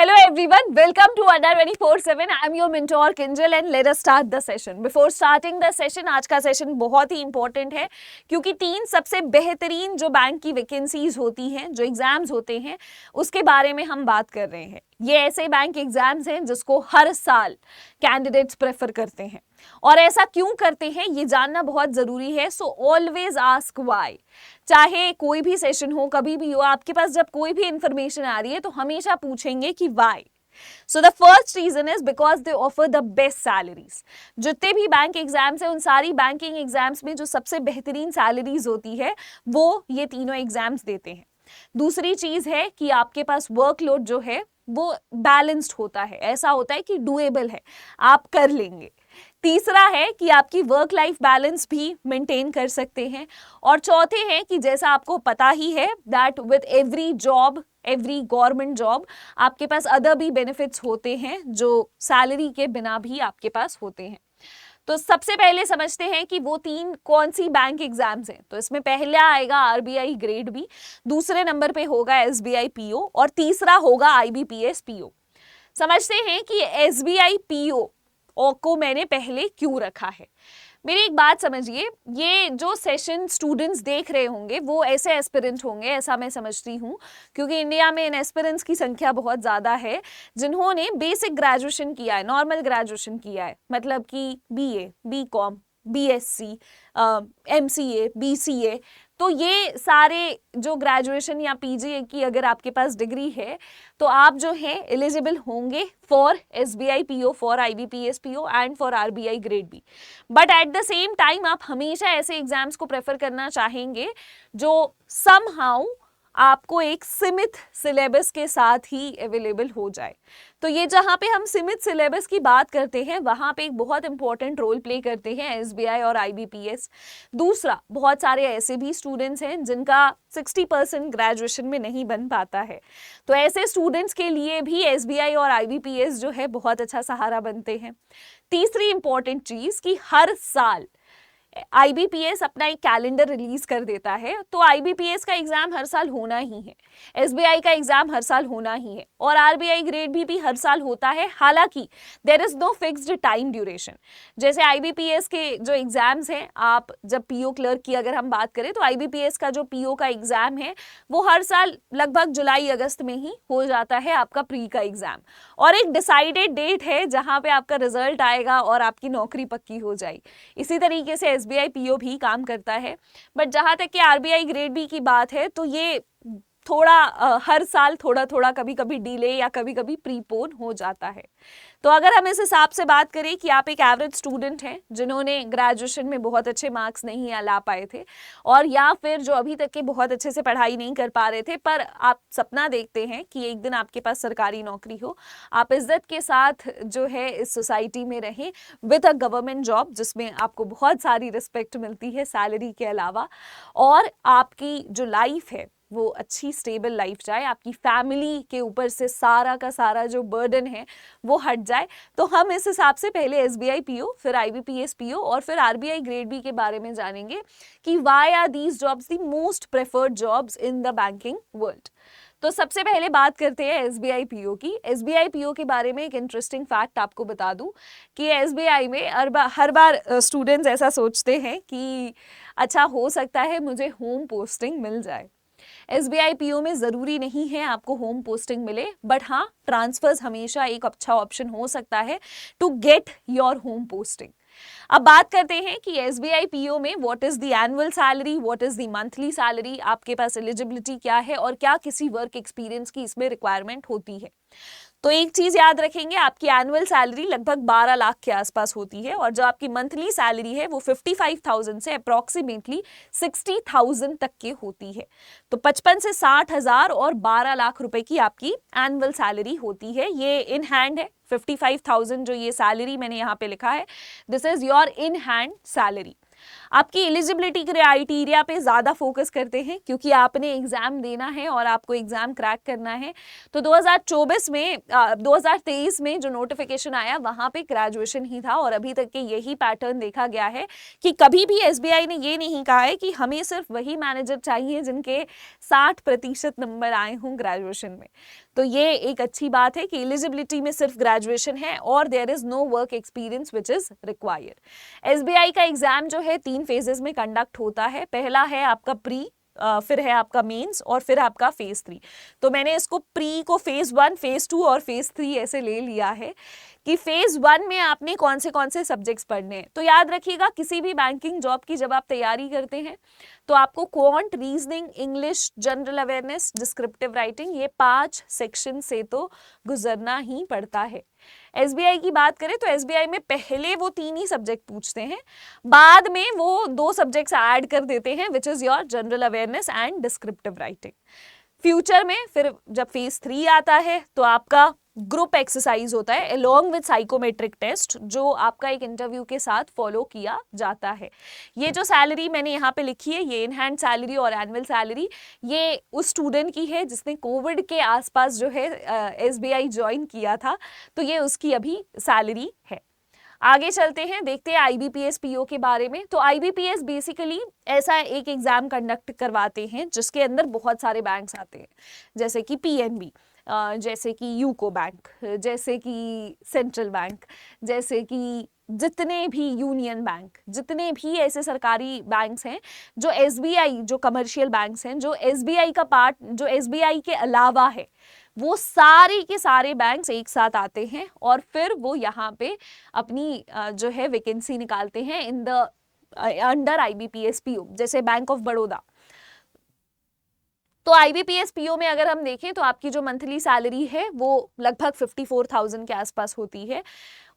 Hello everyone, welcome to Adda 24/7. I am your mentor Kinjal and let us start the session. Before starting the session, आज का session बहुत ही important है क्योंकि 3 सबसे बेहतरीन जो बैंक की वैकेंसीज होती हैं, जो एग्जाम्स होते हैं, उसके बारे में हम बात कर रहे हैं. ये ऐसे बैंक एग्जाम्स हैं जिसको हर साल कैंडिडेट्स प्रेफर करते हैं और ऐसा क्यों करते हैं ये जानना बहुत ज़रूरी है. So always ask why. चाहे कोई भी सेशन हो, कभी भी हो, आपके पास जब कोई भी इंफॉर्मेशन आ रही है तो हमेशा पूछेंगे कि why. So the first reason is because they offer the best salaries. जितने भी बैंक एग्जाम्स हैं उन सारी बैंकिंग एग्जाम्स में जो सबसे बेहतरीन सैलरीज होती है वो ये तीनों एग्जाम्स देते हैं. दूसरी चीज है कि आपके पास वर्कलोड जो है वो बैलेंस्ड होता है, ऐसा होता है कि डूएबल है, आप कर लेंगे. तीसरा है कि आपकी वर्क लाइफ बैलेंस भी मेंटेन कर सकते हैं. और चौथे हैं कि जैसा आपको पता ही है that with every job, every government job, आपके पास अदर भी बेनिफिट्स होते हैं जो सैलरी के बिना भी आपके पास होते हैं. तो सबसे पहले समझते हैं कि वो 3 कौन सी बैंक एग्जाम्स हैं. तो इसमें पहला आएगा आरबीआई ग्रेड बी, दूसरे नंबर पे होगा एसबीआई पीओ और तीसरा होगा आईबीपीएस पीओ. समझते हैं कि एसबीआई पीओ को मैंने पहले क्यों रखा है. मेरी एक बात समझिए, ये जो सेशन स्टूडेंट्स देख रहे होंगे वो ऐसे एस्पिरेंट होंगे, ऐसा मैं समझती हूँ, क्योंकि इंडिया में इन एस्पिरेंट्स की संख्या बहुत ज़्यादा है जिन्होंने बेसिक ग्रेजुएशन किया है, नॉर्मल ग्रेजुएशन किया है, मतलब कि BA, BCom, BSc, MCA, BCA. तो ये सारे जो ग्रेजुएशन या पीजी की अगर आपके पास डिग्री है तो आप जो है एलिजिबल होंगे for SBI PO, for IBPS PO and for RBI grade B. But at the same time आप हमेशा ऐसे एग्जाम्स को प्रेफर करना चाहेंगे जो समहाउ आपको एक सीमित सिलेबस के साथ ही अवेलेबल हो जाए. तो ये जहाँ पे हम सीमित सिलेबस की बात करते हैं वहाँ पे एक बहुत इंपॉर्टेंट रोल प्ले करते हैं एसबीआई और आईबीपीएस. दूसरा, बहुत सारे ऐसे भी स्टूडेंट्स हैं जिनका 60% ग्रेजुएशन में नहीं बन पाता है. तो ऐसे स्टूडेंट्स के लिए भी एसबीआई और आईबीपीएस जो है बहुत अच्छा सहारा बनते हैं. तीसरी इंपॉर्टेंट चीज़ कि हर साल आईबीपीएस अपना एक कैलेंडर रिलीज कर देता है. तो आईबीपीएस का एग्जाम हर साल होना ही है, एसबीआई का एग्जाम हर साल होना ही है और आरबीआई ग्रेड भी हर साल होता है. हालांकि there is no fixed time duration. जैसे आईबीपीएस के जो एग्जाम्स हैं, आप जब पीओ क्लर्क की अगर हम बात करें तो आईबीपीएस का जो पीओ का एग्जाम है वो हर साल लगभग जुलाई अगस्त में ही हो जाता है आपका प्री का एग्जाम. और एक डिसाइडेड डेट है जहाँ पे आपका रिजल्ट आएगा और आपकी नौकरी पक्की हो जाएगी. इसी तरीके से एसबीआई पीओ भी काम करता है. बट जहां तक कि आरबीआई ग्रेड बी की बात है तो ये थोड़ा हर साल थोड़ा थोड़ा कभी कभी डिले या कभी कभी प्रीपोन हो जाता है. तो अगर हम इस हिसाब से बात करें कि आप एक एवरेज स्टूडेंट हैं जिन्होंने ग्रेजुएशन में बहुत अच्छे मार्क्स नहीं ला पाए थे और या फिर जो अभी तक के बहुत अच्छे से पढ़ाई नहीं कर पा रहे थे, पर आप सपना देखते हैं कि एक दिन आपके पास सरकारी नौकरी हो, आप इज्जत के साथ जो है इस सोसाइटी में रहें विद अ गवर्नमेंट जॉब जिसमें आपको बहुत सारी रिस्पेक्ट मिलती है सैलरी के अलावा, और आपकी जो लाइफ है वो अच्छी स्टेबल लाइफ जाए, आपकी फैमिली के ऊपर से सारा का सारा जो बर्डन है वो हट जाए. तो हम इस हिसाब से पहले एसबीआई पीओ, फिर आईबीपीएस पीओ और फिर आरबीआई ग्रेड बी के बारे में जानेंगे कि why are these jobs the most preferred jobs in the banking world. तो सबसे पहले बात करते हैं एसबीआई पीओ की. एसबीआई पीओ के बारे में एक इंटरेस्टिंग फैक्ट आपको बता दूं कि एसबीआई में हर बार स्टूडेंट्स ऐसा सोचते हैं कि अच्छा हो सकता है मुझे होम पोस्टिंग मिल जाए. एसबीआई पीओ में ज़रूरी नहीं है आपको होम पोस्टिंग मिले, बट हाँ ट्रांसफर्स हमेशा एक अच्छा ऑप्शन हो सकता है to get your home posting. अब बात करते हैं कि एसबीआई पीओ में what is the annual salary, what is the monthly salary, आपके पास एलिजिबिलिटी क्या है और क्या किसी वर्क एक्सपीरियंस की इसमें रिक्वायरमेंट होती है. तो एक चीज याद रखेंगे, आपकी एनुअल सैलरी लगभग 12 लाख के आसपास होती है और जो आपकी मंथली सैलरी है वो 55,000 से अप्रॉक्सीमेटली 60,000 तक की होती है. तो 55 से 60,000 और 12 लाख रुपए की आपकी एनुअल सैलरी होती है. ये इन हैंड है. 55,000 जो ये सैलरी मैंने यहाँ पे लिखा है, this is your in hand salary. आपकी एलिजिबिलिटी क्राइटेरिया पे ज़्यादा फोकस करते हैं क्योंकि आपने एग्ज़ाम देना है और आपको एग्ज़ाम क्रैक करना है। तो 2023 में जो नोटिफिकेशन आया वहाँ पे ग्रेजुएशन ही था और अभी तक के यही पैटर्न देखा गया है कि कभी भी एसबीआई ने ये नहीं कहा है कि हमें सिर्फ वही मैनेजर चाहिए जिनके 60% नंबर आए हों ग्रेजुएशन में। तो ये एक अच्छी बात है कि एलिजिबिलिटी में सिर्फ ग्रेजुएशन है और there is no work experience which is required. SBI का एग्जाम जो है 3 फेजेस में कंडक्ट होता है। पहला है आपका प्री, फिर है आपका मेंस और फिर आपका फेज 3। तो मैंने इसको प्री को फेज 1, फेज 2 और फेज 3 ऐसे ले लिया है कि फेज 1 में आपने कौन से सब्जेक्ट्स पढ़ने हैं। तो याद रखिएगा किसी भी बैंकिंग जॉब की जब आप तैयारी करते हैं तो आपको quant, reasoning, English, general awareness, descriptive writing, ये 5 सेक्शन से तो गुजरना ही पड़ता है। एसबीआई की बात करें तो एसबीआई में पहले वो 3 ही सब्जेक्ट पूछते हैं, बाद में वो 2 सब्जेक्ट्स ऐड कर देते हैं which is your general awareness and descriptive writing. Future में फिर जब फेज 3 आता है तो आपका ग्रुप एक्सरसाइज होता है अलोंग विद साइकोमेट्रिक टेस्ट, जो आपका एक इंटरव्यू के साथ फॉलो किया जाता है। ये जो सैलरी मैंने यहाँ पे लिखी है, ये इन हैंड सैलरी और एनुअल सैलरी, ये उस स्टूडेंट की है जिसने कोविड के आसपास जो है एसबीआई ज्वाइन किया था, तो ये उसकी अभी सैलरी है। आगे चलते हैं, देखते हैं आईबीपीएस पीओ के बारे में। तो आईबीपीएस बेसिकली ऐसा एक एग्जाम कंडक्ट करवाते हैं जिसके अंदर बहुत सारे बैंक्स आते हैं, जैसे कि पीएनबी, जैसे कि यूको बैंक, जैसे कि सेंट्रल बैंक, जैसे कि जितने भी यूनियन बैंक, जितने भी ऐसे सरकारी बैंक्स हैं जो एसबीआई, जो कमर्शियल बैंक्स हैं जो एसबीआई का पार्ट, जो एसबीआई के अलावा है, वो सारे के सारे बैंक्स एक साथ आते हैं और फिर वो यहाँ पे अपनी जो है वैकेंसी निकालते हैं in the under IBPS PO. जैसे बैंक ऑफ बड़ौदा, तो आईबीपीएस पीओ में अगर हम देखें तो आपकी जो मंथली सैलरी है वो लगभग 54,000 के आसपास होती है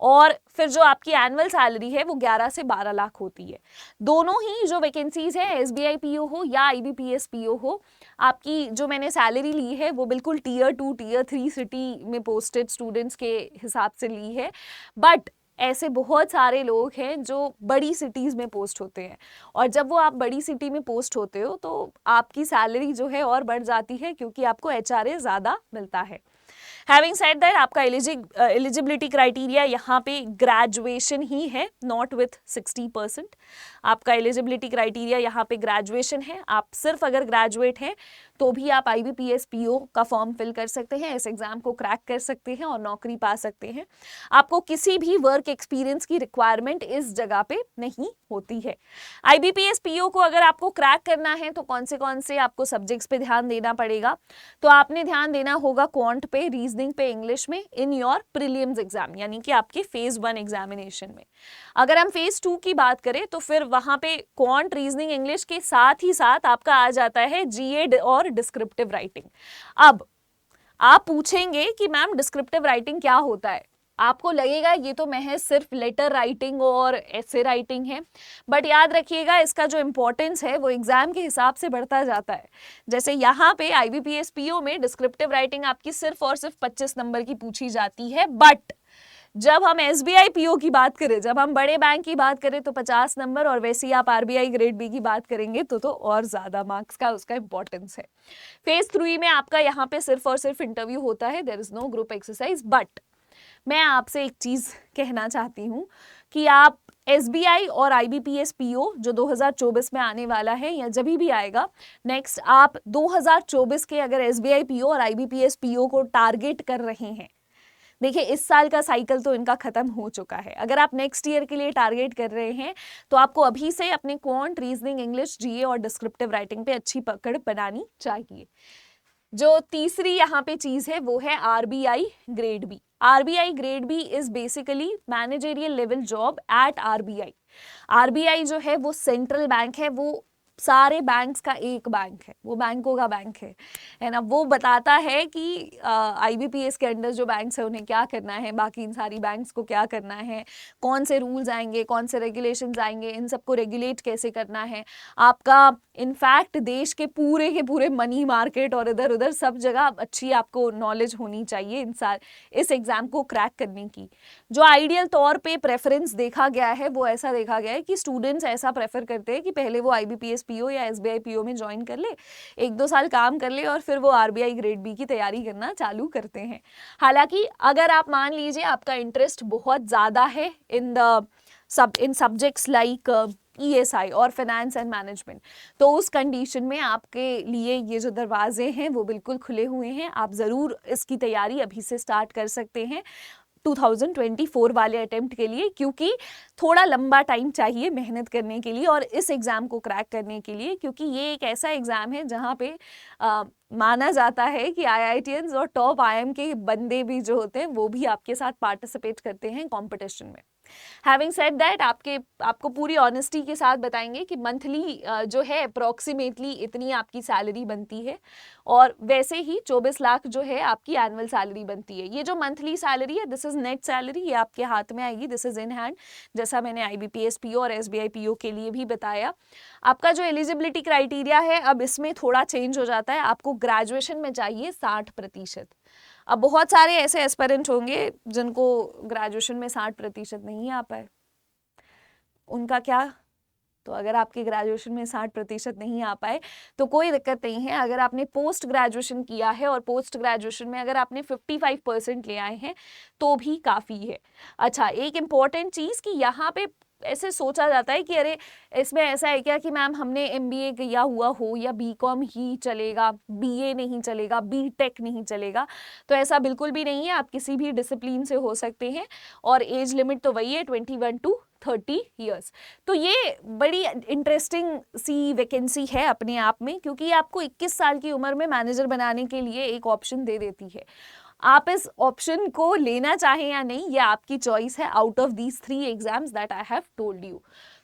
और फिर जो आपकी एनुअल सैलरी है वो 11 से 12 लाख होती है। दोनों ही जो वैकेंसीज है, एसबीआई पीओ हो या आईबीपीएस पीओ हो, आपकी जो मैंने सैलरी ली है वो बिल्कुल टीयर 2, टीयर 3 सिटी में पोस्टेड स्टूडेंट्स के हिसाब से ली है। बट ऐसे बहुत सारे लोग हैं जो बड़ी सिटीज़ में पोस्ट होते हैं और जब वो आप बड़ी सिटी में पोस्ट होते हो तो आपकी सैलरी जो है और बढ़ जाती है क्योंकि आपको एचआरए ज़्यादा मिलता है। हैविंग सेड दैट, आपका एलिजिबिलिटी क्राइटेरिया यहाँ पे ग्रेजुएशन ही है, नॉट विथ 60%। आपका एलिजिबिलिटी क्राइटेरिया यहाँ पे ग्रेजुएशन है। आप सिर्फ अगर ग्रेजुएट हैं तो भी आप आईबीपीएस पीओ का फॉर्म फिल कर सकते हैं, इस एग्जाम को क्रैक कर सकते हैं और नौकरी पा सकते हैं। आपको किसी भी वर्क एक्सपीरियंस की रिक्वायरमेंट इस जगह पे नहीं होती है। आईबीपीएस पीओ को अगर आपको क्रैक करना है तो कौन से आपको सब्जेक्ट्स पे ध्यान देना पड़ेगा? तो आपने ध्यान देना होगा क्वांट पे, रीजनिंग पे, इंग्लिश में इन योर प्रीलिम्स एग्जाम, यानी कि आपके फेज 1 एग्जामिनेशन में। अगर हम फेज 2 की बात करें तो फिर वहां पे क्वांट, रीजनिंग, इंग्लिश के साथ ही साथ आपका आ जाता है जीए और डिस्क्रिप्टिव राइटिंग। अब आप पूछेंगे कि मैम डिस्क्रिप्टिव राइटिंग क्या होता है? आपको लगेगा ये तो महज सिर्फ लेटर राइटिंग और ऐसे राइटिंग है, बट याद रखिएगा इसका जो इम्पोर्टेंस है वो एग्जाम के हिसाब से बढ़ता जाता है। जैसे यहाँ पे आईबीपीएस पीओ में डिस्क्रिप्टिव राइटिंग आपकी सिर्फ और सिर्फ 25 नंबर की पूछी जाती है, बट जब हम एसबीआई पीओ की बात करें, जब हम बड़े बैंक की बात करें तो 50 नंबर, और वैसे ही आप आरबीआई ग्रेड बी की बात करेंगे तो और ज्यादा मार्क्स का उसका इंपॉर्टेंस है। फेज 3 में आपका यहाँ पे सिर्फ और सिर्फ इंटरव्यू होता है, there is no group exercise. But मैं आपसे एक चीज कहना चाहती हूँ कि आप एसबीआई और आईबीपीएस पीओ जो 2024 में आने वाला है या जब भी आएगा नेक्स्ट, आप 2024 के अगर एसबीआई पीओ और आईबीपीएस पीओ को टारगेट कर रहे हैं, देखिए इस साल का साइकिल तो इनका खत्म हो चुका है। अगर आप नेक्स्ट ईयर के लिए टारगेट कर रहे हैं तो आपको अभी से अपने क्वांट, रीजनिंग, इंग्लिश, जीए और डिस्क्रिप्टिव राइटिंग पे अच्छी पकड़ बनानी चाहिए। जो तीसरी यहाँ पे चीज है वो है RBI grade B. RBI grade B is basically managerial level job at RBI. RBI जो है वो सेंट्रल बैंक है, वो सारे बैंक्स का एक बैंक है, वो बैंकों का बैंक है ना। वो बताता है कि IBPS के अंडर जो बैंक्स है उन्हें क्या करना है, बाकी इन सारी बैंक्स को क्या करना है, कौन से रूल्स आएंगे, कौन से रेगुलेशंस आएंगे, इन सबको रेगुलेट कैसे करना है। आपका इनफैक्ट देश के पूरे मनी मार्केट और इधर उधर सब जगह अच्छी आपको नॉलेज होनी चाहिए इस एग्जाम को क्रैक करने की। जो आइडियल तौर पे प्रेफरेंस देखा गया है वो ऐसा देखा गया है कि स्टूडेंट्स ऐसा प्रेफर करते हैं कि पहले वो IBPS PO या SBI PO में ज्वाइन कर ले, 1-2 साल काम कर ले और फिर वो RBI ग्रेड B की तैयारी करना चालू करते हैं। हालांकि अगर आप मान लीजिए आपका इंटरेस्ट बहुत ज़्यादा है इन सब्जेक्ट्स लाइक ESI और फाइनेंस एंड मैनेजमेंट, तो उस कंडीशन में आपके लिए ये जो दरवाजे हैं वो बिल्कुल खुले हुए हैं। आप ज़रूर इसकी तैयारी अभी से स्टार्ट कर सकते हैं 2024 वाले अटेम्प्ट के लिए, क्योंकि थोड़ा लंबा टाइम चाहिए मेहनत करने के लिए और इस एग्ज़ाम को क्रैक करने के लिए, क्योंकि ये एक ऐसा एग्ज़ाम है जहाँ पे माना जाता है कि IITians और टॉप IIM के बंदे भी जो होते हैं वो भी आपके साथ पार्टिसिपेट करते हैं कंपटीशन में। हैविंग सेड दैट, आपको पूरी ऑनेस्टी के साथ बताएंगे कि मंथली जो है अप्रॉक्सीमेटली इतनी आपकी सैलरी बनती है और वैसे ही 24 लाख जो है आपकी एनुअल सैलरी बनती है। ये जो मंथली सैलरी है दिस इज नेट सैलरी, ये आपके हाथ में आएगी, दिस इज इन हैंड, जैसा मैंने IBPS PO और SBI PO के लिए भी बताया। आपका जो एलिजिबिलिटी क्राइटेरिया है अब इसमें थोड़ा चेंज हो जाता है, आपको ग्रेजुएशन में चाहिए 60%। अब बहुत सारे ऐसे एस्पिरेंट होंगे जिनको ग्रेजुएशन में 60% नहीं आ पाए, उनका क्या? तो अगर आपके ग्रेजुएशन में 60% नहीं आ पाए तो कोई दिक्कत नहीं है। अगर आपने पोस्ट ग्रेजुएशन किया है और पोस्ट ग्रेजुएशन में अगर आपने 55% ले आए हैं तो भी काफ़ी है। अच्छा, एक इम्पॉर्टेंट चीज़ कि यहाँ पे ऐसे सोचा जाता है कि अरे इसमें ऐसा है क्या कि मैम हमने MBA किया हुआ हो या BCom ही चलेगा, BA नहीं चलेगा, BTech नहीं चलेगा, तो ऐसा बिल्कुल भी नहीं है। आप किसी भी डिसिप्लिन से हो सकते हैं और एज लिमिट तो वही है 21 to 30 ईयर्स। तो ये बड़ी इंटरेस्टिंग सी वैकेंसी है अपने आप में, क्योंकि आपको 21 साल की उम्र में मैनेजर बनाने के लिए एक ऑप्शन दे देती है। आप इस ऑप्शन को लेना चाहें या नहीं ये आपकी चॉइस है out of these 3 exams that I have told you.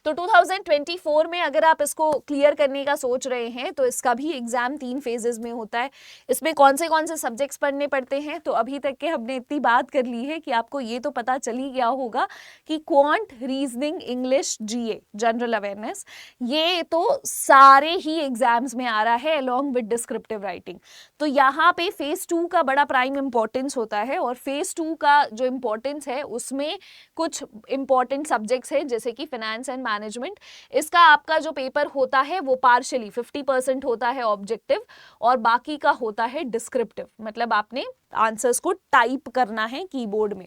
तो 2024 में अगर आप इसको क्लियर करने का सोच रहे हैं तो इसका भी एग्जाम 3 फेजेस में होता है। इसमें कौन से सब्जेक्ट्स पढ़ने पड़ते हैं, तो अभी तक के हमने इतनी बात कर ली है कि आपको ये तो पता चल ही गया होगा कि quant, reasoning, English, GA general awareness, ये तो सारे ही एग्जाम्स में आ रहा है अलॉन्ग विद डिस्क्रिप्टिव राइटिंग। तो यहाँ पे फेज 2 का बड़ा प्राइम इंपॉर्टेंस होता है और फेज 2 का जो इम्पोर्टेंस है उसमें कुछ इंपॉर्टेंट सब्जेक्ट्स हैं जैसे कि फाइनेंस एंड मैनेजमेंट। इसका आपका जो पेपर होता है वो पार्शियली 50% होता है ऑब्जेक्टिव और बाकी का होता है डिस्क्रिप्टिव, मतलब आपने आंसर्स को टाइप करना है कीबोर्ड में।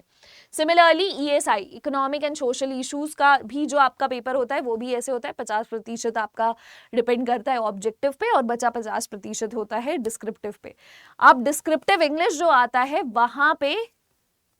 Similarly ESI economic and social issues का भी जो आपका पेपर होता है वो भी ऐसे होता है, 50% आपका डिपेंड करता है ऑब्जेक्टिव पे और बचा 50% होता है डिस्क्रिप्टिव पे। अब डिस्क्रिप्टिव इंग्लिश जो आता है वहां पे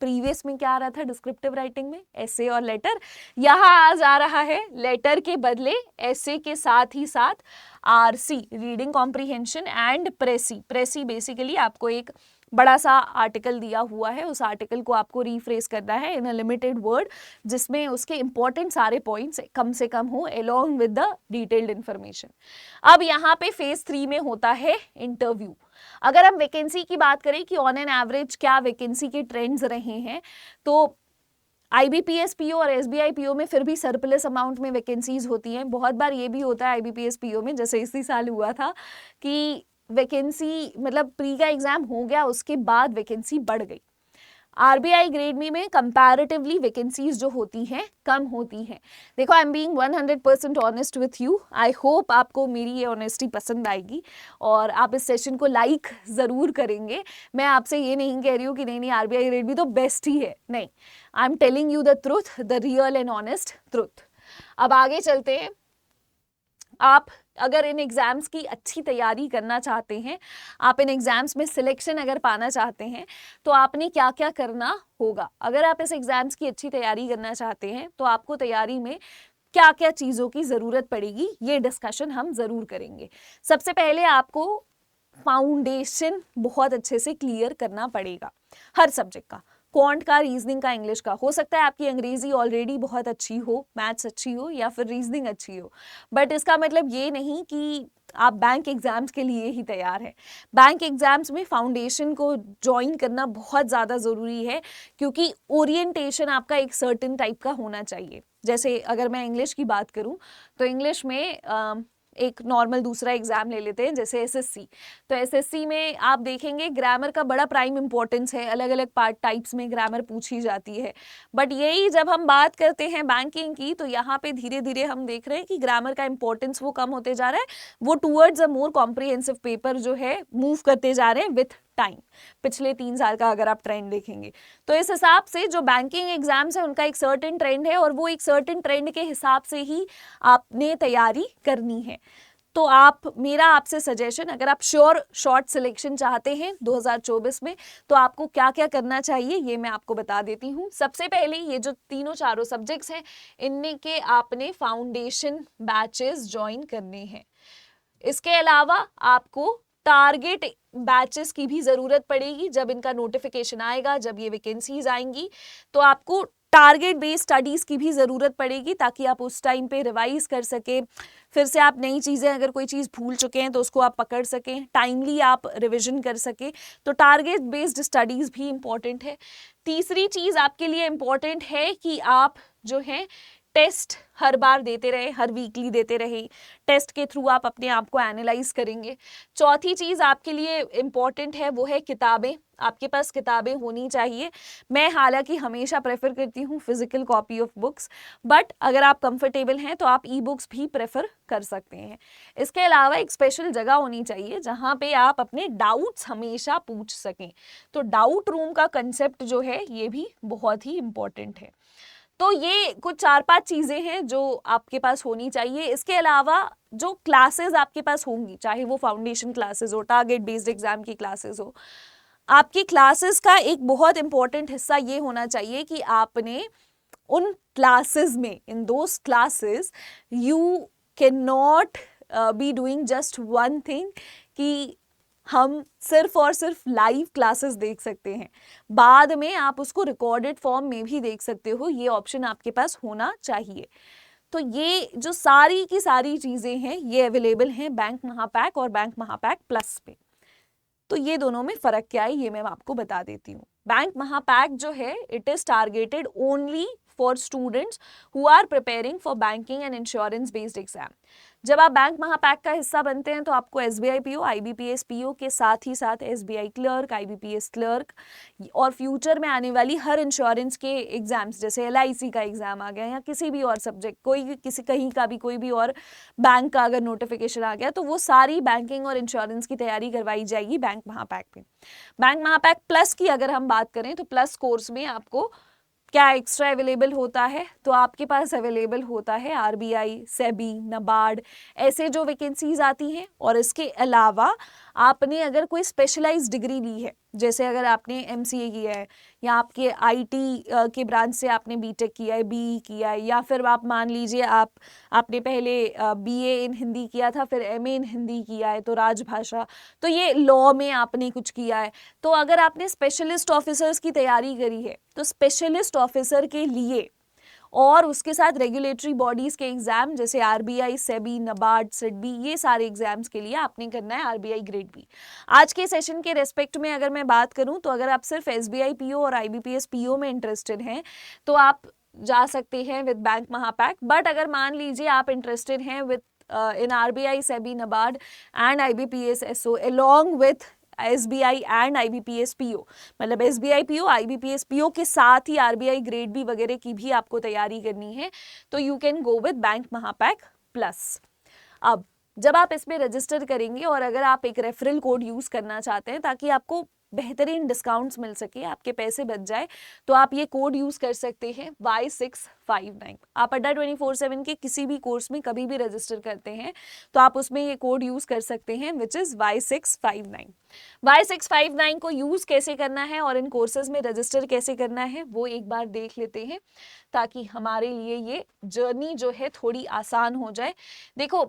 प्रीवियस में क्या आ रहा था डिस्क्रिप्टिव राइटिंग में, एसे और लेटर, यहाँ आज आ रहा है लेटर के बदले एसे के साथ ही साथ RC reading comprehension and precis basically आपको एक बड़ा सा आर्टिकल दिया हुआ है, उस आर्टिकल को आपको रीफ्रेज करना है इन अ लिमिटेड वर्ड जिसमें उसके इंपॉर्टेंट सारे पॉइंट्स कम से कम हो along with the detailed information. अब यहाँ पे फेज 3 में होता है इंटरव्यू। अगर हम वैकेंसी की बात करें कि ऑन एन एवरेज क्या वैकेंसी के ट्रेंड्स रहे हैं, तो IBPS PO और SBI PO में फिर भी सरप्लस अमाउंट में वैकेंसीज होती हैं। बहुत बार ये भी होता है IBPS PO में, जैसे इसी साल हुआ था कि वैकेंसी मतलब प्री का एग्जाम हो गया उसके बाद वैकेंसी बढ़ गई। RBI ग्रेड बी में कंपैरेटिवली वैकेंसीज जो होती हैं कम होती हैं। देखो, I am being 100% honest with you. I hope आपको मेरी ये ऑनेस्टी पसंद आएगी और आप इस सेशन को लाइक ज़रूर करेंगे। मैं आपसे ये नहीं कह रही हूँ कि नहीं RBI ग्रेड बी तो बेस्ट ही है, नहीं, I am telling you the truth, the real and honest truth. अब आगे चलते हैं। आप अगर इन एग्ज़ाम्स की अच्छी तैयारी करना चाहते हैं, आप इन एग्ज़ाम्स में सिलेक्शन अगर पाना चाहते हैं तो आपने क्या क्या करना होगा। अगर आप इस एग्ज़ाम्स की अच्छी तैयारी करना चाहते हैं तो आपको तैयारी में क्या क्या चीज़ों की ज़रूरत पड़ेगी ये डिस्कशन हम ज़रूर करेंगे। सबसे पहले आपको फाउंडेशन बहुत अच्छे से क्लियर करना पड़ेगा हर सब्जेक्ट का। क्वांट का, रीजनिंग का, इंग्लिश का। हो सकता है आपकी अंग्रेजी ऑलरेडी बहुत अच्छी हो, मैथ्स अच्छी हो या फिर रीजनिंग अच्छी हो, बट इसका मतलब ये नहीं कि आप बैंक एग्जाम्स के लिए ही तैयार हैं। बैंक एग्जाम्स में फाउंडेशन को ज्वाइन करना बहुत ज़्यादा ज़रूरी है, क्योंकि ओरिएंटेशन आपका एक सर्टेन टाइप का होना चाहिए। जैसे अगर मैं इंग्लिश की बात करूं तो इंग्लिश में एक नॉर्मल दूसरा एग्जाम ले लेते हैं, जैसे एसएससी। तो एसएससी में आप देखेंगे ग्रामर का बड़ा प्राइम इंपॉर्टेंस है, अलग अलग पार्ट टाइप्स में ग्रामर पूछी जाती है। बट यही जब हम बात करते हैं बैंकिंग की, तो यहाँ पे धीरे धीरे हम देख रहे हैं कि ग्रामर का इंपॉर्टेंस वो कम होते जा रहा है, वो towards a more comprehensive paper जो है मूव करते जा रहे हैं विथ टाइम। पिछले 3 साल का अगर आप ट्रेंड देखेंगे तो इस हिसाब से जो बैंकिंग एग्जाम्स है उनका एक सर्टेन ट्रेंड है, और वो एक सर्टेन ट्रेंड के हिसाब से ही आपने तैयारी करनी है। तो मेरा आपसे सजेशन, अगर आप श्योर शॉर्ट सिलेक्शन चाहते हैं 2024 में, तो आपको क्या क्या करना चाहिए ये मैं आपको बता देती हूँ। सबसे पहले ये जो तीनों चारों सब्जेक्ट्स हैं, इनमें के आपने फाउंडेशन बैचेस ज्वाइन करने हैं। इसके अलावा आपको टारगेट बैचेस की भी जरूरत पड़ेगी। जब इनका नोटिफिकेशन आएगा, जब ये वैकेंसीज आएंगी, तो आपको टारगेट बेस्ड स्टडीज की भी ज़रूरत पड़ेगी, ताकि आप उस टाइम पे रिवाइज कर सके, फिर से आप नई चीज़ें, अगर कोई चीज़ भूल चुके हैं तो उसको आप पकड़ सकें, टाइमली आप रिविजन कर सके। तो टारगेट बेस्ड स्टडीज़ भी इम्पॉर्टेंट है। तीसरी चीज़ आपके लिए इम्पॉर्टेंट है कि आप जो है टेस्ट हर बार देते रहे, हर वीकली देते रहे। टेस्ट के थ्रू आप अपने आप को एनालाइज करेंगे। चौथी चीज़ आपके लिए इम्पॉर्टेंट है, वो है किताबें। आपके पास किताबें होनी चाहिए। मैं हालांकि हमेशा प्रेफर करती हूँ physical copy of books, but अगर आप कंफर्टेबल हैं तो आप ई बुक्स भी प्रेफर कर सकते हैं। इसके अलावा एक स्पेशल जगह होनी चाहिए जहाँ पे आप अपने डाउट्स हमेशा पूछ सकें। तो डाउट रूम का कंसेप्ट जो है ये भी बहुत ही इम्पॉर्टेंट है। तो ये कुछ 4-5 चीज़ें हैं जो आपके पास होनी चाहिए। इसके अलावा जो क्लासेस आपके पास होंगी, चाहे वो फाउंडेशन क्लासेस हो, टारगेट बेस्ड एग्जाम की क्लासेस हो, आपकी क्लासेस का एक बहुत इंपॉर्टेंट हिस्सा ये होना चाहिए कि आपने उन क्लासेस में, in those classes you can not be doing just one thing कि हम सिर्फ और सिर्फ लाइव क्लासेस देख सकते हैं, बाद में आप उसको रिकॉर्डेड फॉर्म में भी देख सकते हो। ये ऑप्शन आपके पास होना चाहिए। तो ये जो सारी की सारी चीज़ें हैं ये अवेलेबल हैं बैंक महापैक और बैंक महापैक प्लस पे। तो ये दोनों में फ़र्क क्या है ये मैं आपको बता देती हूँ। बैंक महापैक जो है, it is targeted only for students who are preparing for banking and insurance based exam. जब आप बैंक महापैक का हिस्सा बनते हैं तो आपको एसबीआई पीओ, आईबीपीएस पीओ के साथ ही साथ एसबीआई क्लर्क, आईबीपीएस क्लर्क और फ्यूचर में आने वाली हर इंश्योरेंस के एग्जाम्स, जैसे एलआईसी का एग्जाम आ गया या किसी भी और सब्जेक्ट, कोई किसी कहीं का भी कोई भी और बैंक का अगर नोटिफिकेशन आ गया, तो वो सारी बैंकिंग और इंश्योरेंस की तैयारी करवाई जाएगी बैंक महापैक में। बैंक महापैक प्लस की अगर हम बात करें तो प्लस कोर्स में आपको क्या एक्स्ट्रा अवेलेबल होता है, तो आपके पास अवेलेबल होता है आरबीआई, सेबी, नबार्ड, ऐसे जो वैकेंसीज आती हैं। और इसके अलावा आपने अगर कोई स्पेशलाइज्ड डिग्री ली है, जैसे अगर आपने एमसीए किया है या आपके आईटी के ब्रांच से आपने बीटेक किया है, बीई किया है, या फिर आप मान लीजिए आपने पहले बीए इन हिंदी किया था, फिर एमए इन हिंदी किया है, तो राजभाषा, तो ये लॉ में आपने कुछ किया है, तो अगर आपने स्पेशलिस्ट ऑफिसर्स की तैयारी करी है, तो स्पेशलिस्ट ऑफिसर के लिए और उसके साथ रेगुलेटरी बॉडीज के एग्जाम जैसे आरबीआई, सेबी, नबार्ड, सिडबी, ये सारे एग्जाम्स के लिए आपने करना है आरबीआई ग्रेड बी। आज के सेशन के रेस्पेक्ट में अगर मैं बात करूं तो अगर आप सिर्फ एसबीआई पीओ और आईबीपीएस पीओ में इंटरेस्टेड हैं तो आप जा सकते हैं विद बैंक महापैक। बट अगर मान लीजिए आप इंटरेस्टेड हैं with in RBI, SEBI, NABARD and IBPS SO along with SBI and IBPS PO, मतलब एसबीआई पीओ, आईबीपीएस पीओ के साथ ही आरबीआई ग्रेड बी वगैरह की भी आपको तैयारी करनी है, तो you can go with bank Mahapack plus. अब जब आप इसमें रजिस्टर करेंगे और अगर आप एक रेफरल कोड यूज़ करना चाहते हैं ताकि आपको बेहतरीन डिस्काउंट्स मिल सके, आपके पैसे बच जाए, तो आप ये कोड यूज़ कर सकते हैं Y659। आप अड्डा 24/7 के किसी भी कोर्स में कभी भी रजिस्टर करते हैं तो आप उसमें ये कोड यूज़ कर सकते हैं विच इज़ Y659। Y659 को यूज़ कैसे करना है और इन कोर्सेज में रजिस्टर कैसे करना है वो एक बार देख लेते हैं, ताकि हमारे लिए ये जर्नी जो है थोड़ी आसान हो जाए। देखो,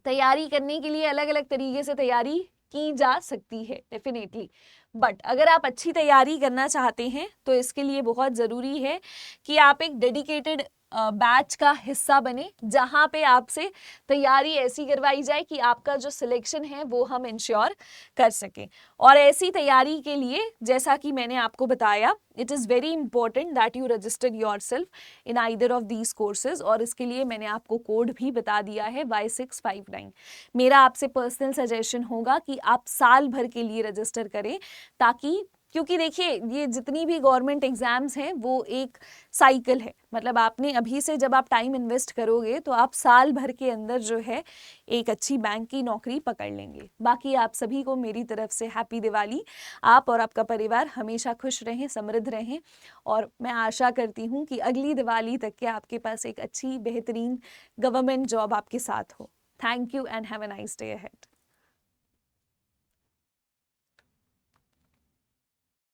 तैयारी करने के लिए अलग अलग तरीके से तैयारी की जा सकती है डेफिनेटली, बट अगर आप अच्छी तैयारी करना चाहते हैं तो इसके लिए बहुत ज़रूरी है कि आप एक डेडिकेटेड बैच का हिस्सा बने, जहां पे आपसे तैयारी ऐसी करवाई जाए कि आपका जो सिलेक्शन है वो हम इंश्योर कर सकें। और ऐसी तैयारी के लिए जैसा कि मैंने आपको बताया, it is very important that you register your self in either of these courses. और इसके लिए मैंने आपको कोड भी बता दिया है Y659। मेरा आपसे पर्सनल सजेशन होगा कि आप साल भर के लिए रजिस्टर करें, ताकि, क्योंकि देखिए ये जितनी भी गवर्नमेंट एग्जाम्स हैं वो एक साइकिल है। मतलब आपने अभी से जब आप टाइम इन्वेस्ट करोगे तो आप साल भर के अंदर जो है एक अच्छी बैंक की नौकरी पकड़ लेंगे। बाकी आप सभी को मेरी तरफ से हैप्पी दिवाली। आप और आपका परिवार हमेशा खुश रहें, समृद्ध रहें, और मैं आशा करती हूँ कि अगली दिवाली तक के आपके पास एक अच्छी बेहतरीन गवर्नमेंट जॉब आपके साथ हो। Thank you and have a nice day ahead.